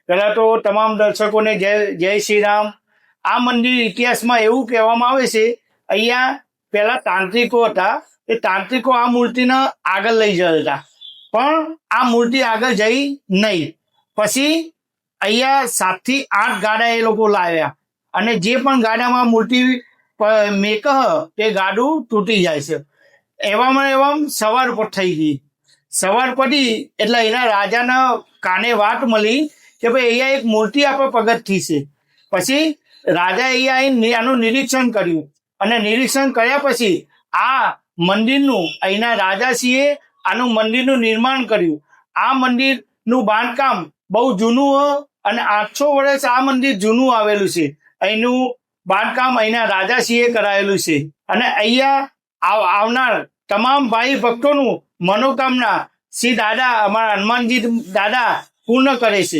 પહેલાં તો તમામ દર્શકોને જય શ્રી રામ. આ મંદિર ઇતિહાસમાં એવું કહેવામાં આવે છે, અહીંયા પહેલાં તાંત્રિકો હતા, એ તાંત્રિકો આ મૂર્તિને આગળ લઈ જતા હતા, પણ આ મૂર્તિ આગળ જઈ નહીં. પછી અહીંયા 7 થી 8 ગાડા એ લોકો લાવ્યા, અને જે પણ ગાડામાં મૂર્તિ મેક તે ગાડું તૂટી જાય છે. એવામાં સવાર પર થઈ ગઈ. સવાર પડી એટલે એના રાજાના કાને વાત મળી કે ભાઈ અહીંયા એક મૂર્તિ આપણે પગથથી છે. પછી રાજા અહીંયા આનું નિરીક્ષણ કર્યું, અને નિરીક્ષણ કર્યા પછી આ મંદિરનું અહીંના રાજાશ્રીએ આનું મંદિરનું નિર્માણ કર્યું. આ મંદિરનું બાંધકામ બહુ જૂનું અને 800 વર્ષ આ મંદિર જૂનું આવેલું છે. અહીંનું બાંધકામ અહીંના રાજાશ્રીએ કરાયેલું છે, અને અહીંયા આવનાર તમામ ભાઈ ભક્તોનું મનોકામના શ્રી દાદા અમારા હનુમાનજી દાદા પૂર્ણ કરે છે.